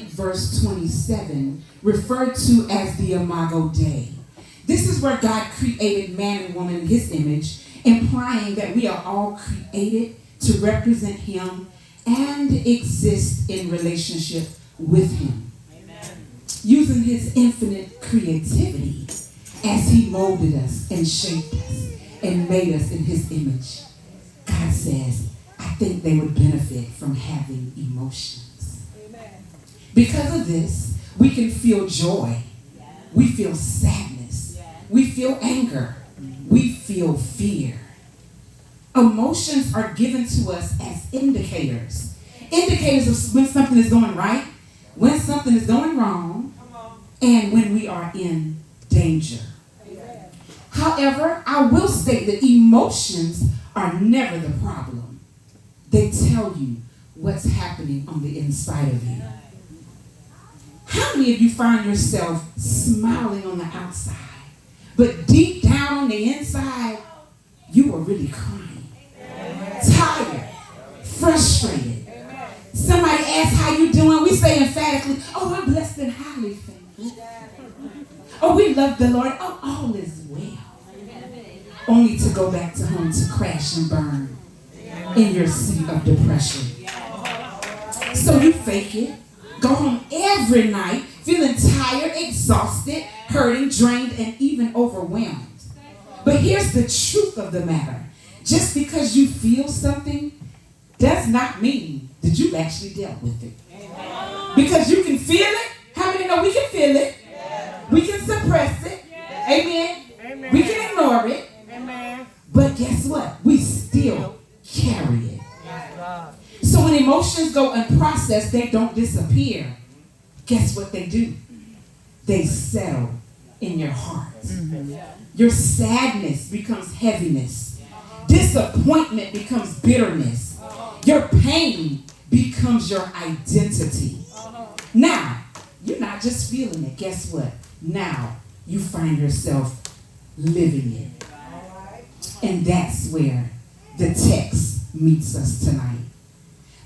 verse 27, referred to as the Imago Dei. This is where God created man and woman in his image, implying that we are all created to represent him and exist in relationship with him. Amen. Using his infinite creativity as he molded us and shaped us and made us in his image. God says, I think they would benefit from having emotions. Amen. Because of this, we can feel joy. Yeah. We feel sadness. Yeah. We feel anger. We feel fear. Emotions are given to us as indicators. Indicators of when something is going right, when something is going wrong, and when we are in danger. Amen. However, I will state that emotions are never the problem. They tell you what's happening on the inside of you. How many of you find yourself smiling on the outside, but deep down on the inside, you are really crying, tired, frustrated? Somebody asks how you doing, we say emphatically, oh, I'm blessed and highly favored. Oh, we love the Lord. Oh, all is well. Only to go back to home to crash and burn in your seat of depression. So you fake it. Go home every night feeling tired, exhausted, hurting, drained, and even overwhelmed. But here's the truth of the matter. Just because you feel something does not mean that you've actually dealt with it. Because you can feel it. How many know we can feel it? We can suppress it. Amen. Amen. We can ignore it. Amen. But guess what? We still carry it. So when emotions go unprocessed, they don't disappear. Guess what they do? They settle in your heart. Your sadness becomes heaviness. Disappointment becomes bitterness. Your pain becomes your identity. Now, you're not just feeling it. Guess what? Now, you find yourself living it. And that's where the text meets us tonight.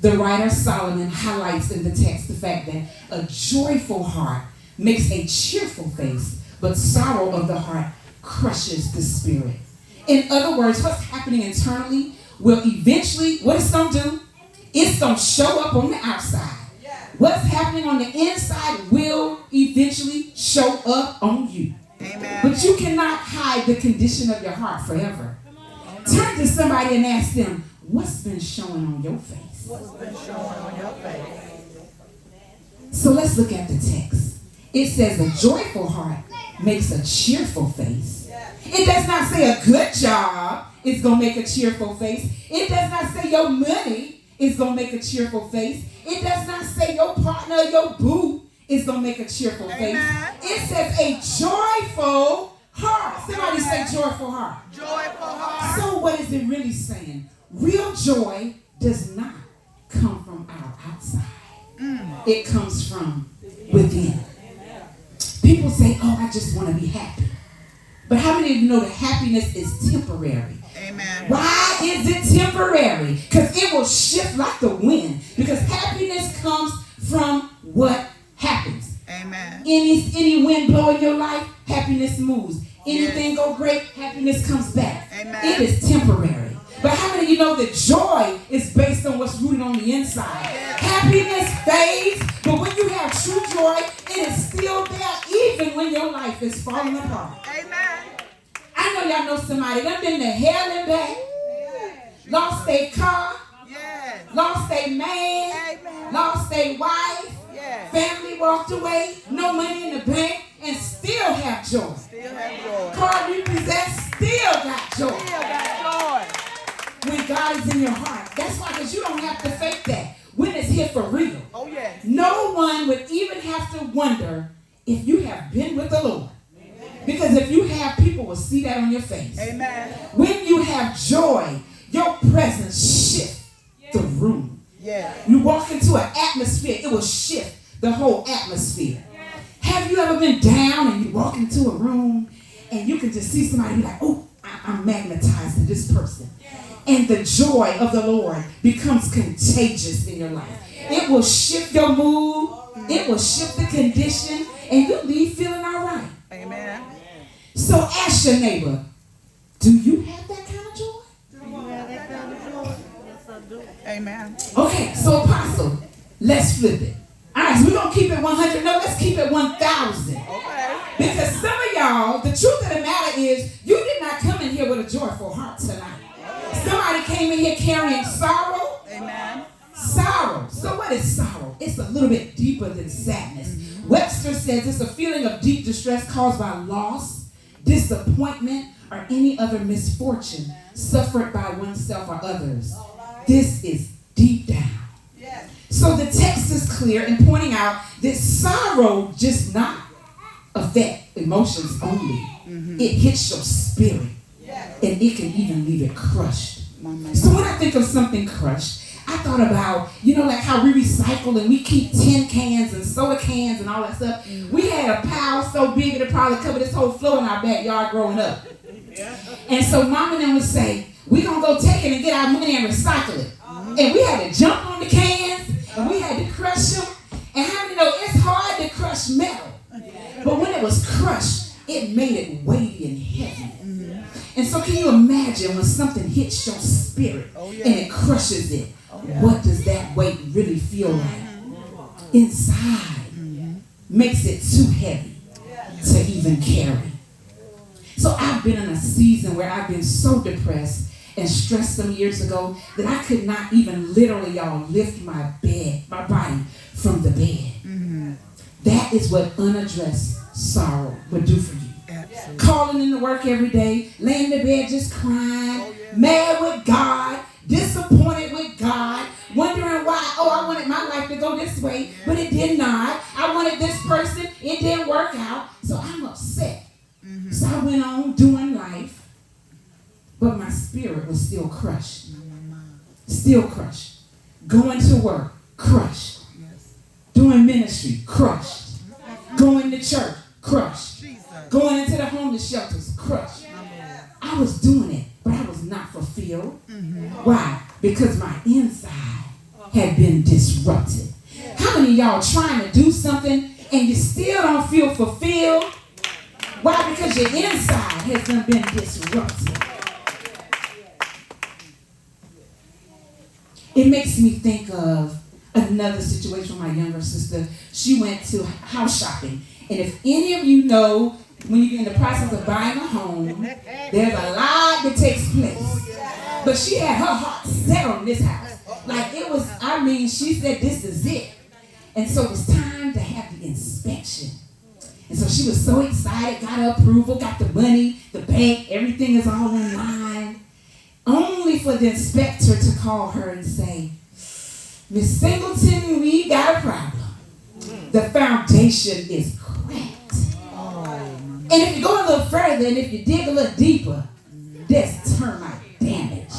The writer Solomon highlights in the text the fact that a joyful heart makes a cheerful face, but sorrow of the heart crushes the spirit. In other words, what's happening internally will eventually, what it's going to do? It's going to show up on the outside. What's happening on the inside will eventually show up on you. Amen. But you cannot hide the condition of your heart forever. Turn to somebody and ask them, what's been showing on your face? What's been showing on your face? So let's look at the text. It says a joyful heart makes a cheerful face. It does not say a good job is going to make a cheerful face. It does not say your money is going to make a cheerful face. It does not say your partner, your boo is going to make a cheerful face. It says a joyful heart. Somebody say joyful heart. Joyful heart. So what is it really saying? Real joy does not come from our outside. It comes from within. People say, oh, I just want to be happy. But how many of you know that happiness is temporary? Amen. Why is it temporary? Because it will shift like the wind. Because happiness comes from what happens. Amen. Any wind blowing your life, happiness moves. Anything go great, happiness comes back. Amen. It is temporary. But how many of you know that joy is based on what's rooted on the inside? Yes. Happiness fades, but when you have true joy, it is still there even when your life is falling apart. Amen. I know y'all know somebody that been to hell and back, lost their car, lost their man, lost their wife, family walked away, no money in the bank, and still have joy. Car repossessed, still got joy. When God is in your heart. That's why, because you don't have to fake that. When it's here for real. Oh, yeah. No one would even have to wonder if you have been with the Lord. Because if you have, people will see that on your face. Amen. When you have joy, your presence shifts the room. Yeah. You walk into an atmosphere, it will shift the whole atmosphere. Have you ever been down and you walk into a room and you can just see somebody be like, oh, I'm magnetized to this person. And the joy of the Lord becomes contagious in your life. It will shift your mood. It will shift the condition and you leave feeling all right. Amen. So ask your neighbor, do you have that kind of joy? Amen. Okay, so Apostle, let's flip it. All right, so we're going to keep it 100. No, let's keep it 1,000. Okay. Because some of y'all, the truth of the matter is, you did not come in here with a joyful heart tonight. Somebody came in here carrying sorrow. Amen. Sorrow. So what is sorrow? It's a little bit deeper than sadness. Webster says it's a feeling of deep distress caused by loss, disappointment, or any other misfortune suffered by oneself or others. This is deep down. So the text is clear in pointing out that sorrow just not affect emotions only. It hits your spirit. And it can even leave it crushed. So when I think of something crushed, I thought about, like how we recycle and we keep tin cans and soda cans and all that stuff. We had a pile so big it probably covered this whole floor in our backyard growing up. And so Mom and them would say, we're going to go take it and get our money and recycle it. And we had to jump on the cans and we had to crush them. And how many know it's hard to crush metal? But when it was crushed, it made it weighty and heavy. And so can you imagine when something hits your spirit and it crushes it? What does that weight really feel like? Inside makes it too heavy to even carry. So I've been in a season where I've been so depressed and stressed some years ago that I could not even literally, y'all, lift my body from the bed. That is what unaddressed sorrow would do for you. Absolutely. Calling into work every day, laying in the bed just crying, mad with God, disappointed with God, wondering why, I wanted my life to go this way, but it did not. I wanted this person, it didn't work out, so I'm upset. So I went on doing life, but my spirit was still crushed. Still crushed. Going to work, crushed. Doing ministry, crushed. Going to church, crushed. Going into the homeless shelters, crushed. I was doing it, but I was not fulfilled. Why? Because my inside had been disrupted. How many of y'all trying to do something and you still don't feel fulfilled? Why? Because your inside has been disrupted. It makes me think of another situation with my younger sister. She went to house shopping. And if any of you know, when you're in the process of buying a home, there's a lot that takes place. But she had her heart set on this house. Like it was, she said this is it. And so it was time to have the inspection. And so she was so excited, got her approval, got the money, the bank, everything is all in line. Only for the inspector to call her and say, Miss Singleton, we got a problem. The foundation is cracked. And if you go a little further and if you dig a little deeper, there's termite damage.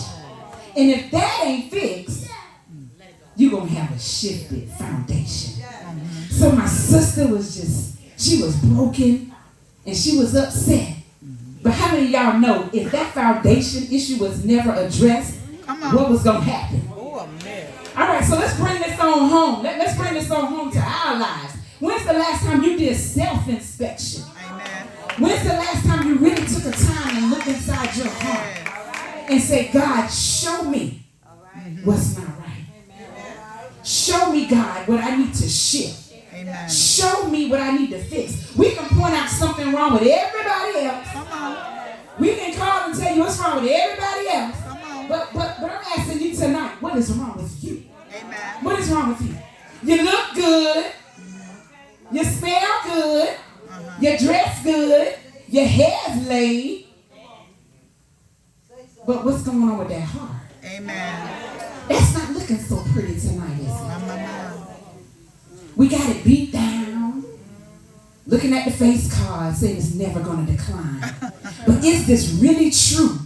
And if that ain't fixed, you're going to have a shifted foundation. So my sister she was broken and she was upset. But how many of y'all know if that foundation issue was never addressed, what was going to happen? All right, so let's bring this on home. Let's bring this on home to our lives. When's the last time you did self-inspection? Amen. When's the last time you really took a time and looked inside your heart and say, God, show me what's not right. Show me, God, what I need to shift. Amen. Show me what I need to fix. We can point out something wrong with everybody else. We can call and tell you what's wrong with everybody else. But I'm asking you tonight, what is wrong with you? Amen. What is wrong with you? You look good. You smell good. You dress good. Your hair's laid. But what's going on with that heart? Amen. That's not looking so pretty tonight, is it? We got it beat down. Looking at the face card saying it's never going to decline. But is this really true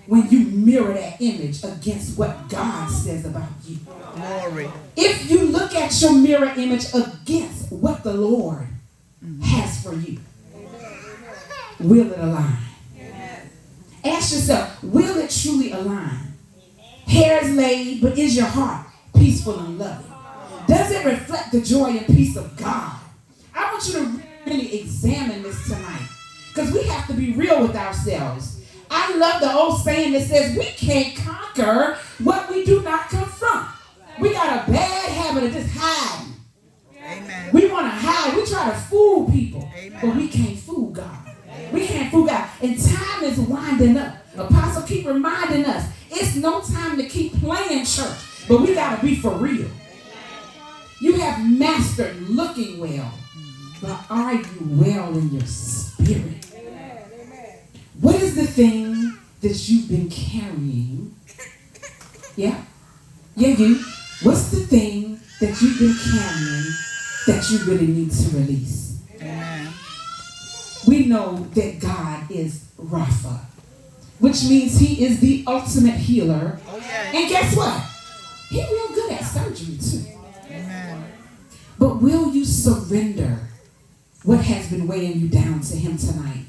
when you mirror that image against what God says about you? Glory. If you look at your mirror image against what the Lord has for you, will it align? Ask yourself, will it truly align? Hair is laid, but is your heart peaceful and loving? Does it reflect the joy and peace of God? I want you to really examine this tonight, because we have to be real with ourselves. I love the old saying that says we can't conquer what we do not confront. We got a bad habit of just hiding. Amen. We want to hide. We try to fool people. Amen. But we can't fool God. We can't fool God. And time is winding up. Apostle keep reminding us, it's no time to keep playing church. But we got to be for real. You have mastered looking well. But are you well in your spirit? What is the thing that you've been carrying? Yeah? Yeah, you. What's the thing that you've been carrying that you really need to release? Amen. We know that God is Rapha, which means he is the ultimate healer. Oh, yes. And guess what? He's real good at surgery too. Amen. But will you surrender what has been weighing you down to him tonight?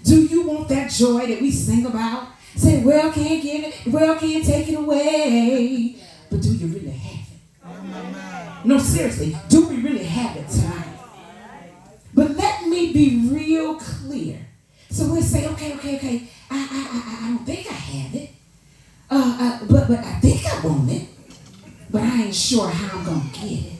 Do you want that joy that we sing about? Say, well, can't get it, well, can't take it away. But do you really have it? Oh, my mind. No, seriously, do we really have it tonight? But let me be real clear. So we'll say, okay, I don't think I have it. But I think I want it. But I ain't sure how I'm going to get it.